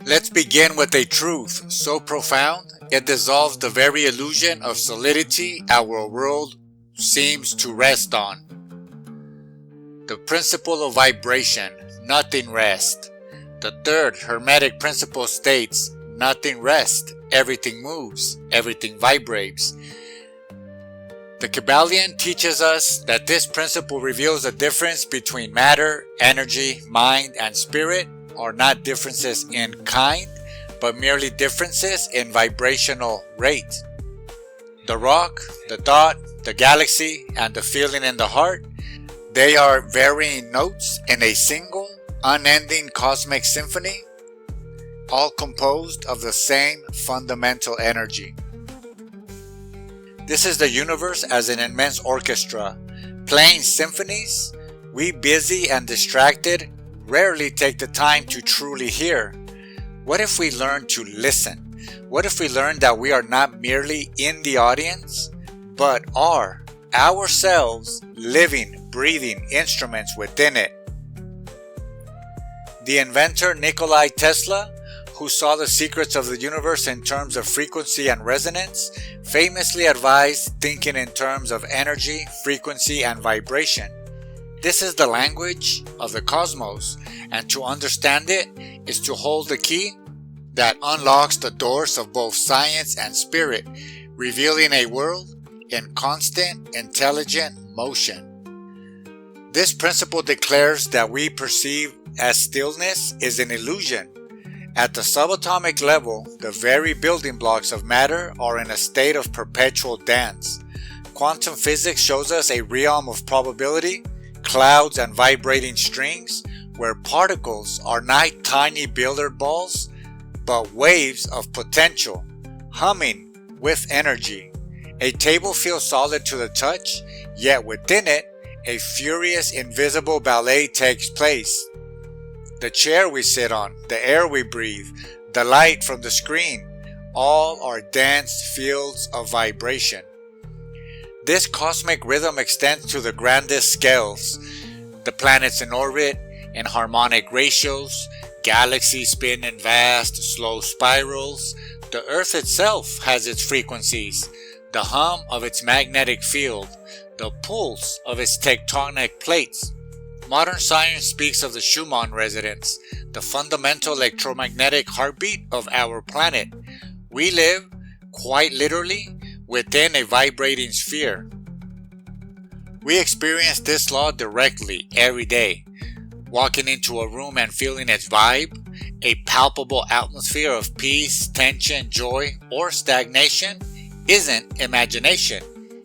Let's begin with a truth so profound it dissolves the very illusion of solidity our world seems to rest on. The principle of vibration, nothing rests. The third Hermetic principle states, nothing rests, everything moves, everything vibrates. The Kybalion teaches us that this principle reveals the difference between matter, energy, mind, and spirit are not differences in kind, but merely differences in vibrational rate. The rock, the thought, the galaxy, and the feeling in the heart, they are varying notes in a single, unending cosmic symphony, all composed of the same fundamental energy. This is the universe as an immense orchestra. Playing symphonies, we busy and distracted rarely take the time to truly hear. What if we learn to listen? What if we learn that we are not merely in the audience, but are ourselves living, breathing instruments within it? The inventor Nikola Tesla, who saw the secrets of the universe in terms of frequency and resonance, famously advised thinking in terms of energy, frequency, and vibration. This is the language of the cosmos, and to understand it is to hold the key that unlocks the doors of both science and spirit, revealing a world in constant, intelligent motion. This principle declares that we perceive as stillness is an illusion. At the subatomic level, the very building blocks of matter are in a state of perpetual dance. Quantum physics shows us a realm of probability, clouds and vibrating strings, where particles are not tiny billiard balls, but waves of potential, humming with energy. A table feels solid to the touch, yet within it, a furious invisible ballet takes place. The chair we sit on, the air we breathe, the light from the screen, all are danced fields of vibration. This cosmic rhythm extends to the grandest scales. The planets in orbit, in harmonic ratios, galaxies spin in vast, slow spirals. The Earth itself has its frequencies, the hum of its magnetic field, the pulse of its tectonic plates. Modern science speaks of the Schumann resonance, the fundamental electromagnetic heartbeat of our planet. We live, quite literally, within a vibrating sphere. We experience this law directly every day. Walking into a room and feeling its vibe, a palpable atmosphere of peace, tension, joy, or stagnation, isn't imagination.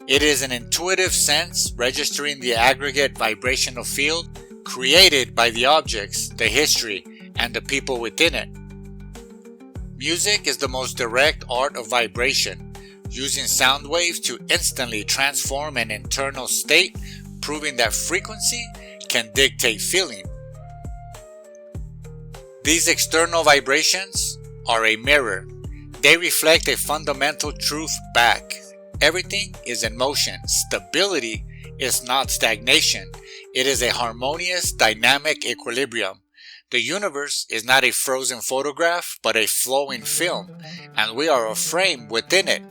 It is an intuitive sense registering the aggregate vibrational field created by the objects, the history, and the people within it. Music is the most direct art of vibration, using sound waves to instantly transform an internal state, proving that frequency can dictate feeling. These external vibrations are a mirror. They reflect a fundamental truth back. Everything is in motion. Stability is not stagnation. It is a harmonious, dynamic equilibrium. The universe is not a frozen photograph, but a flowing film, and we are a frame within it,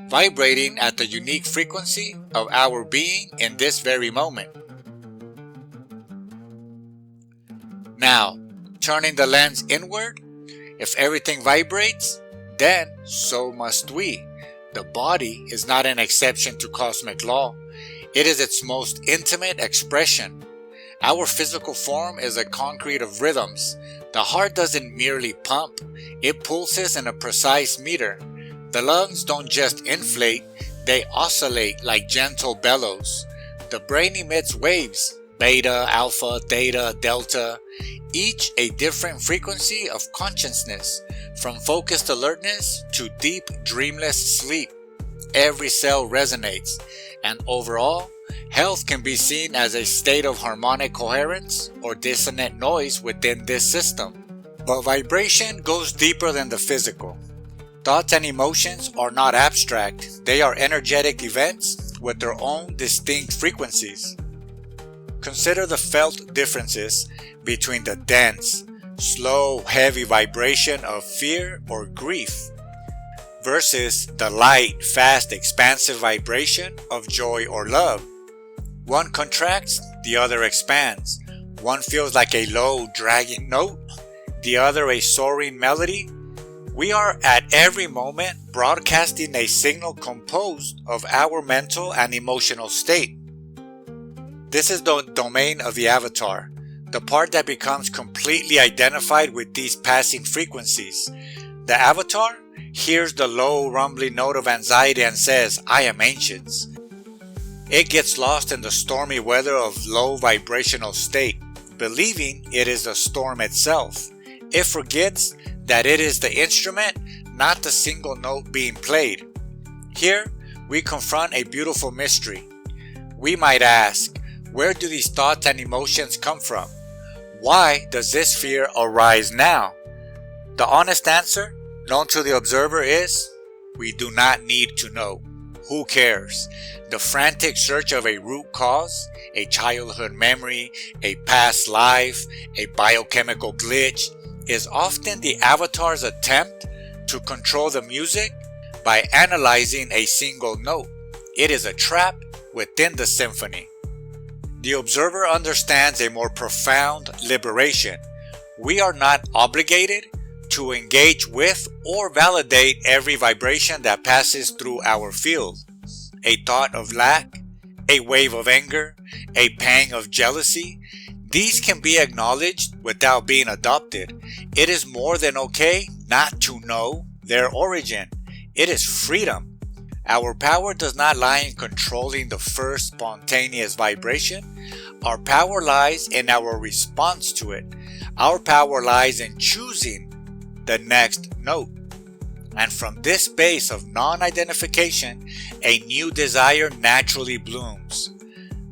vibrating at the unique frequency of our being in this very moment. Now, turning the lens inward, if everything vibrates, then so must we. The body is not an exception to cosmic law. It is its most intimate expression. Our physical form is a concrete of rhythms. The heart doesn't merely pump, it pulses in a precise meter. The lungs don't just inflate, they oscillate like gentle bellows. The brain emits waves, beta, alpha, theta, delta, each a different frequency of consciousness, from focused alertness to deep, dreamless sleep. Every cell resonates, and overall, health can be seen as a state of harmonic coherence or dissonant noise within this system. But vibration goes deeper than the physical. Thoughts and emotions are not abstract, they are energetic events with their own distinct frequencies. Consider the felt differences between the dense, slow, heavy vibration of fear or grief, versus the light, fast, expansive vibration of joy or love. One contracts, the other expands. One feels like a low, dragging note, the other a soaring melody. We are at every moment broadcasting a signal composed of our mental and emotional state. This is the domain of the avatar, the part that becomes completely identified with these passing frequencies. The avatar hears the low rumbling note of anxiety and says, "I am anxious." It gets lost in the stormy weather of low vibrational state, believing it is the storm itself. It forgets that it is the instrument, not the single note being played. Here, we confront a beautiful mystery. We might ask, where do these thoughts and emotions come from? Why does this fear arise now? The honest answer, known to the observer, is, we do not need to know. Who cares? The frantic search of a root cause, a childhood memory, a past life, a biochemical glitch, is often the avatar's attempt to control the music by analyzing a single note. It is a trap within the symphony. The observer understands a more profound liberation. We are not obligated to engage with or validate every vibration that passes through our field. A thought of lack, a wave of anger, a pang of jealousy, these can be acknowledged without being adopted. It is more than okay not to know their origin. It is freedom. Our power does not lie in controlling the first spontaneous vibration. Our power lies in our response to it. Our power lies in choosing the next note. And from this base of non-identification, a new desire naturally blooms.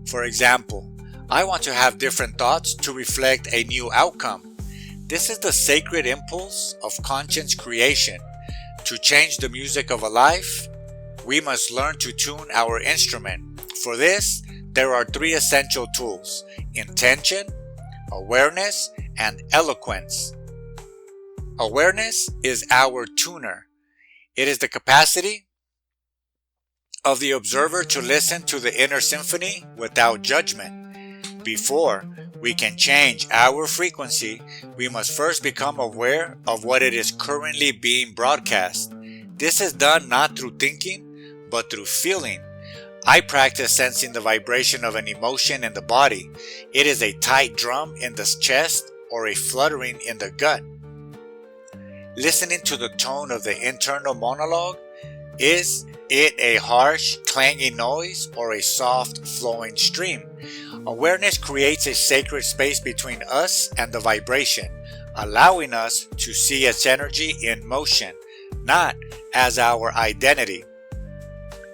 For example, I want to have different thoughts to reflect a new outcome. This is the sacred impulse of conscious creation. To change the music of a life, we must learn to tune our instrument. For this, there are three essential tools: intention, awareness, and eloquence. Awareness is our tuner. It is the capacity of the observer to listen to the inner symphony without judgment. Before we can change our frequency, we must first become aware of what it is currently being broadcast. This is done not through thinking, but through feeling. I practice sensing the vibration of an emotion in the body. It is a tight drum in the chest or a fluttering in the gut. Listening to the tone of the internal monologue. Is it a harsh, clanging noise or a soft, flowing stream? Awareness creates a sacred space between us and the vibration, allowing us to see its energy in motion, not as our identity.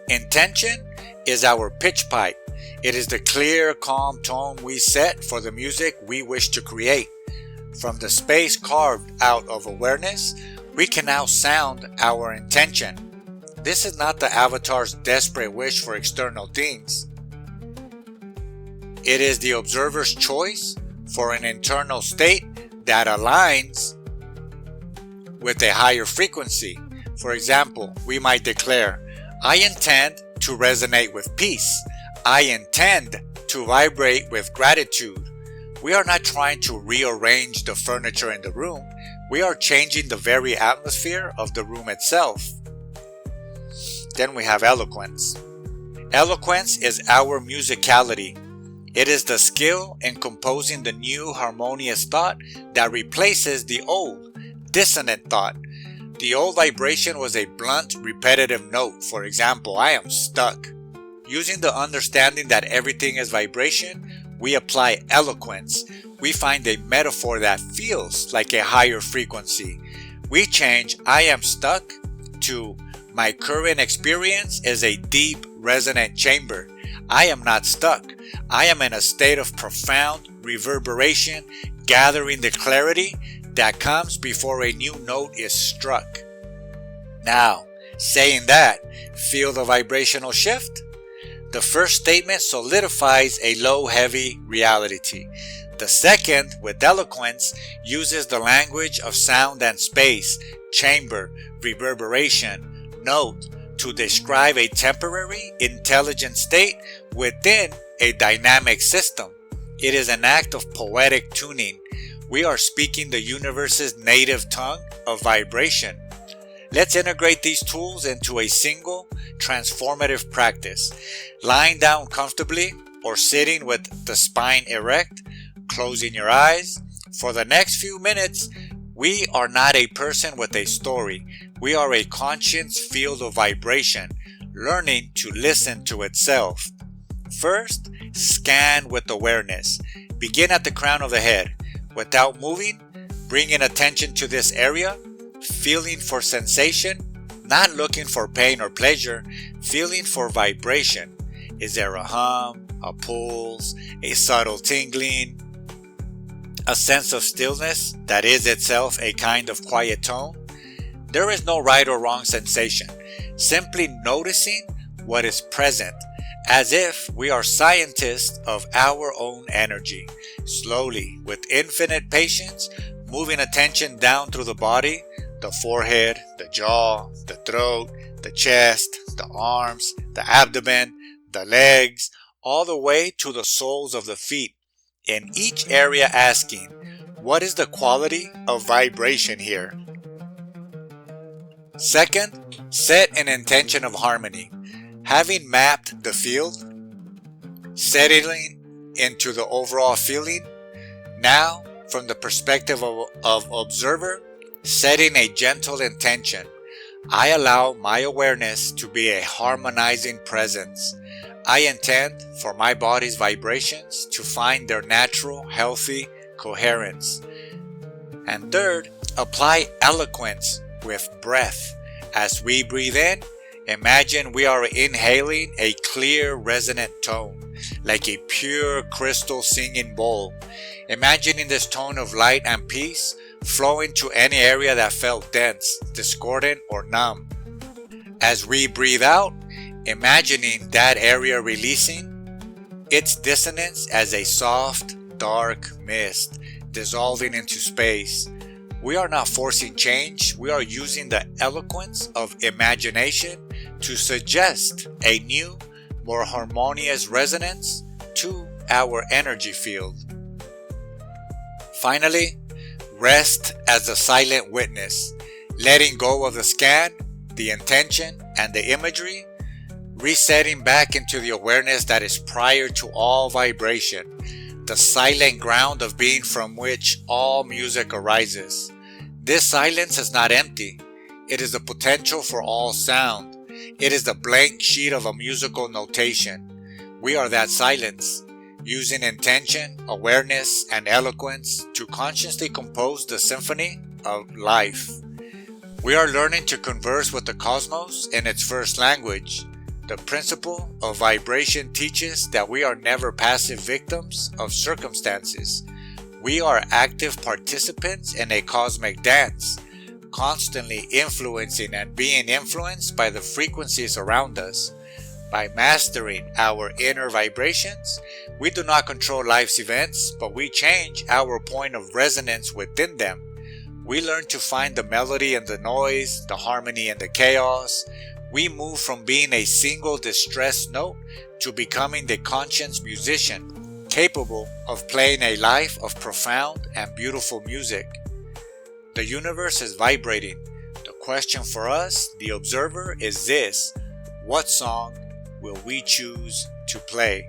Intention is our pitch pipe. It is the clear, calm tone we set for the music we wish to create. From the space carved out of awareness, we can now sound our intention. This is not the avatar's desperate wish for external things. It is the observer's choice for an internal state that aligns with a higher frequency. For example, we might declare, I intend to resonate with peace. I intend to vibrate with gratitude. We are not trying to rearrange the furniture in the room. We are changing the very atmosphere of the room itself. Then we have eloquence. Eloquence is our musicality. It is the skill in composing the new harmonious thought that replaces the old, dissonant thought. The old vibration was a blunt, repetitive note. For example, I am stuck. Using the understanding that everything is vibration, we apply eloquence. We find a metaphor that feels like a higher frequency. We change I am stuck to my current experience is a deep, resonant chamber. I am not stuck. I am in a state of profound reverberation, gathering the clarity that comes before a new note is struck. Now, saying that, feel the vibrational shift? The first statement solidifies a low, heavy reality. The second, with eloquence, uses the language of sound and space, chamber, reverberation, note, to describe a temporary, intelligent state within a dynamic system. It is an act of poetic tuning. We are speaking the universe's native tongue of vibration. Let's integrate these tools into a single, transformative practice. Lying down comfortably or sitting with the spine erect, closing your eyes. For the next few minutes, we are not a person with a story. We are a conscious field of vibration, learning to listen to itself. First, scan with awareness. Begin at the crown of the head. Without moving, bringing attention to this area, feeling for sensation, not looking for pain or pleasure, feeling for vibration. Is there a hum, a pulse, a subtle tingling, a sense of stillness that is itself a kind of quiet tone? There is no right or wrong sensation, simply noticing what is present, as if we are scientists of our own energy. Slowly, with infinite patience, moving attention down through the body, the forehead, the jaw, the throat, the chest, the arms, the abdomen, the legs, all the way to the soles of the feet. In each area asking, what is the quality of vibration here? Second, set an intention of harmony. Having mapped the field, settling into the overall feeling, now from the perspective of observer, setting a gentle intention. I allow my awareness to be a harmonizing presence. I intend for my body's vibrations to find their natural, healthy coherence. And third, apply eloquence with breath. As we breathe in, imagine we are inhaling a clear, resonant tone, like a pure crystal singing bowl. Imagining this tone of light and peace flowing to any area that felt dense, discordant, or numb. As we breathe out, imagining that area releasing its dissonance as a soft, dark mist dissolving into space. We are not forcing change, we are using the eloquence of imagination to suggest a new, more harmonious resonance to our energy field. Finally, rest as a silent witness, letting go of the scan, the intention, and the imagery, resetting back into the awareness that is prior to all vibration, the silent ground of being from which all music arises. This silence is not empty. It is the potential for all sound. It is the blank sheet of a musical notation. We are that silence, using intention, awareness, and eloquence to consciously compose the symphony of life. We are learning to converse with the cosmos in its first language. The principle of vibration teaches that we are never passive victims of circumstances. We are active participants in a cosmic dance, constantly influencing and being influenced by the frequencies around us. By mastering our inner vibrations, we do not control life's events, but we change our point of resonance within them. We learn to find the melody in the noise, the harmony in the chaos. We move from being a single distressed note to becoming the conscious musician, capable of playing a life of profound and beautiful music. The universe is vibrating. The question for us, the observer, is this: what song will we choose to play?